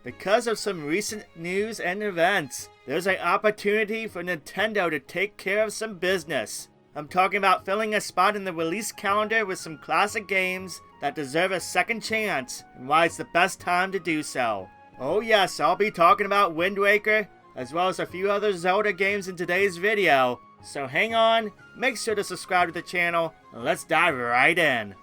Because of some recent news and events, there's an opportunity for Nintendo to take care of some business. I'm talking about filling a spot in the release calendar with some classic games that deserve a second chance, and why it's the best time to do so. Oh yes, I'll be talking about Wind Waker, as well as a few other Zelda games in today's video. So hang on, make sure to subscribe to the channel, and let's dive right in.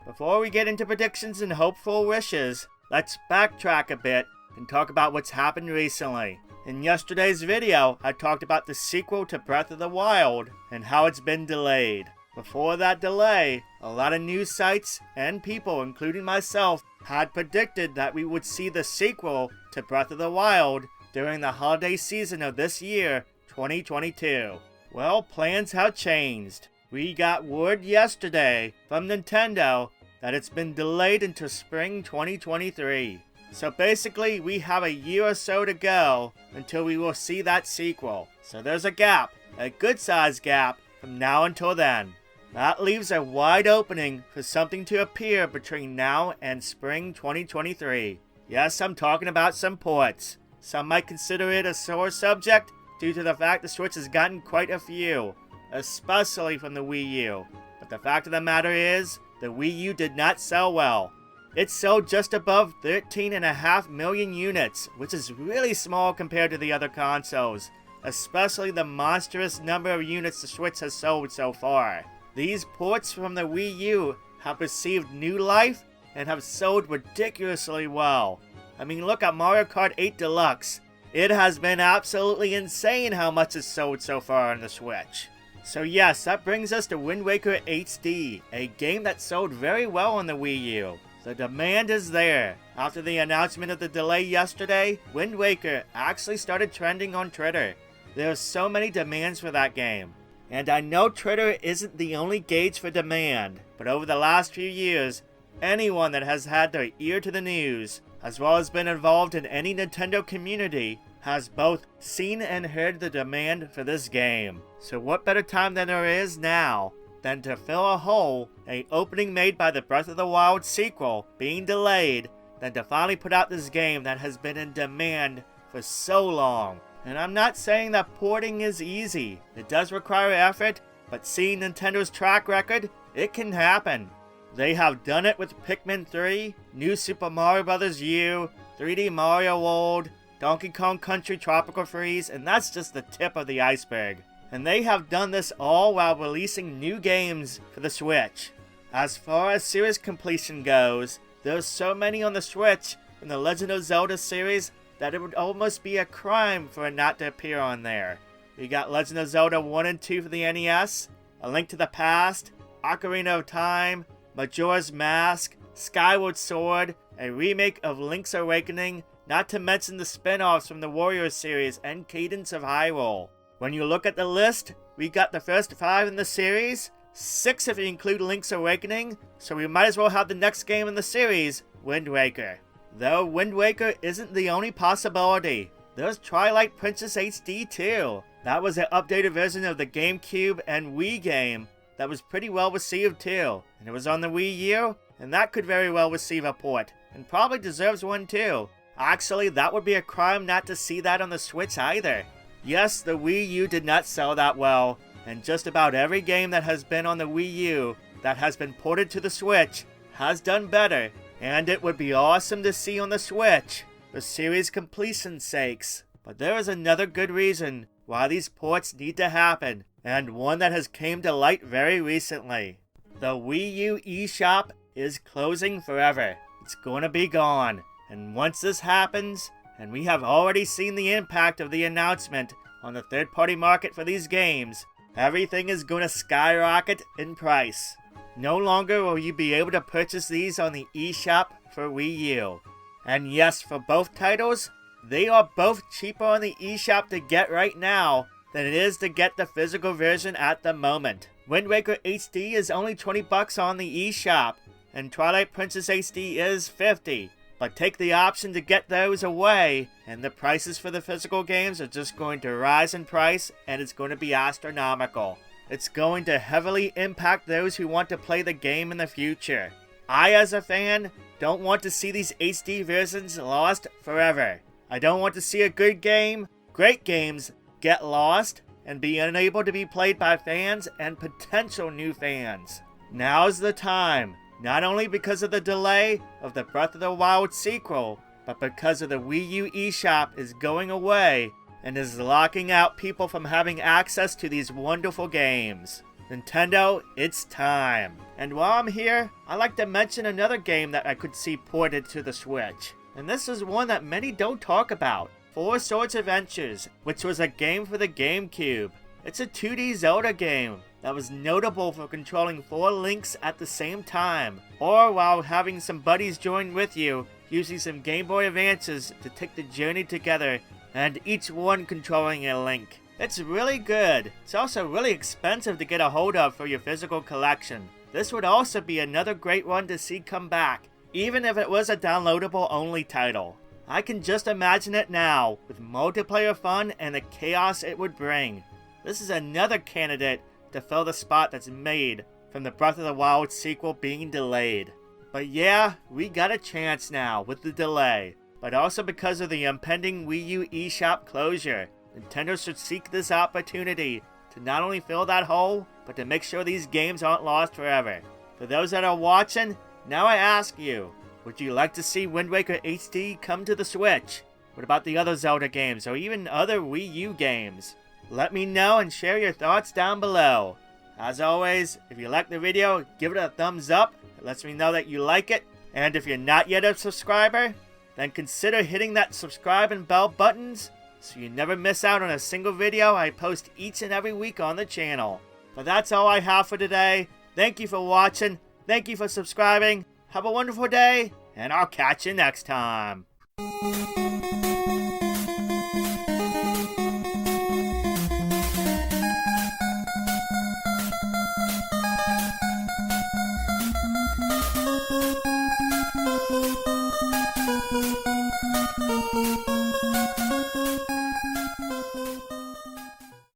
Before we get into predictions and hopeful wishes, let's backtrack a bit and talk about what's happened recently. In yesterday's video, I talked about the sequel to Breath of the Wild and how it's been delayed. Before that delay, a lot of news sites and people, including myself, had predicted that we would see the sequel to Breath of the Wild during the holiday season of this year, 2022. Well, plans have changed. We got word yesterday from Nintendo that it's been delayed into spring 2023. So basically, we have a year or so to go until we will see that sequel. So there's a gap, a good-sized gap, from now until then. That leaves a wide opening for something to appear between now and spring 2023. Yes, I'm talking about some ports. Some might consider it a sore subject due to the fact the Switch has gotten quite a few, especially from the Wii U. But the fact of the matter is, the Wii U did not sell well. It sold just above 13.5 million units, which is really small compared to the other consoles, especially the monstrous number of units the Switch has sold so far. These ports from the Wii U have received new life and have sold ridiculously well. I mean, look at Mario Kart 8 Deluxe. It has been absolutely insane how much it's sold so far on the Switch. So yes, that brings us to Wind Waker HD, a game that sold very well on the Wii U. The demand is there. After the announcement of the delay yesterday, Wind Waker actually started trending on Twitter. There are so many demands for that game. And I know Twitter isn't the only gauge for demand, but over the last few years, anyone that has had their ear to the news, as well as been involved in any Nintendo community, has both seen and heard the demand for this game. So what better time than there is now than to fill a hole, an opening made by the Breath of the Wild sequel being delayed, than to finally put out this game that has been in demand for so long. And I'm not saying that porting is easy. It does require effort, but seeing Nintendo's track record, it can happen. They have done it with Pikmin 3, New Super Mario Bros. U, 3D Mario World, Donkey Kong Country Tropical Freeze, and that's just the tip of the iceberg. And they have done this all while releasing new games for the Switch. As far as series completion goes, there's so many on the Switch from the Legend of Zelda series that it would almost be a crime for it not to appear on there. We got Legend of Zelda 1 and 2 for the NES, A Link to the Past, Ocarina of Time, Majora's Mask, Skyward Sword, a remake of Link's Awakening, not to mention the spin-offs from the Warrior series and Cadence of Hyrule. When you look at the list, we got the first 5 in the series, 6 if you include Link's Awakening, so we might as well have the next game in the series, Wind Waker. Though Wind Waker isn't the only possibility. There's Twilight Princess HD too. That was an updated version of the GameCube and Wii game that was pretty well received too. And it was on the Wii U, and that could very well receive a port, and probably deserves one too. Actually, that would be a crime not to see that on the Switch either. Yes, the Wii U did not sell that well, and just about every game that has been on the Wii U that has been ported to the Switch has done better, and it would be awesome to see on the Switch for series completion's sakes. But there is another good reason why these ports need to happen, and one that has came to light very recently. The Wii U eShop is closing forever. It's gonna be gone. And once this happens, and we have already seen the impact of the announcement on the third-party market for these games, everything is going to skyrocket in price. No longer will you be able to purchase these on the eShop for Wii U. And yes, for both titles, they are both cheaper on the eShop to get right now than it is to get the physical version at the moment. Wind Waker HD is only $20 on the eShop, and Twilight Princess HD is $50. but take the option to get those away, and the prices for the physical games are just going to rise in price, and it's going to be astronomical. It's going to heavily impact those who want to play the game in the future. I, as a fan, don't want to see these HD versions lost forever. I don't want to see a good game, great games, get lost and be unable to be played by fans and potential new fans. Now's the time, not only because of the delay of the Breath of the Wild sequel, but because of the Wii U eShop is going away and is locking out people from having access to these wonderful games. Nintendo, it's time. And while I'm here, I'd like to mention another game that I could see ported to the Switch. And this is one that many don't talk about. Four Swords Adventures, which was a game for the GameCube. It's a 2D Zelda game that was notable for controlling 4 links at the same time, or while having some buddies join with you, using some Game Boy Advances to take the journey together, and each one controlling a link. It's really good. It's also really expensive to get a hold of for your physical collection. This would also be another great one to see come back, even if it was a downloadable only title. I can just imagine it now, with multiplayer fun and the chaos it would bring. This is another candidate to fill the spot that's made from the Breath of the Wild sequel being delayed. But yeah, we got a chance now with the delay, but also because of the impending Wii U eShop closure. Nintendo should seek this opportunity to not only fill that hole, but to make sure these games aren't lost forever. For those that are watching, now I ask you, would you like to see Wind Waker HD come to the Switch? What about the other Zelda games, or even other Wii U games? Let me know and share your thoughts down below. As always, if you like the video, give it a thumbs up. It lets me know that you like it. And if you're not yet a subscriber, then consider hitting that subscribe and bell buttons so you never miss out on a single video I post each and every week on the channel. But that's all I have for today. Thank you for watching. Thank you for subscribing. Have a wonderful day, and I'll catch you next time.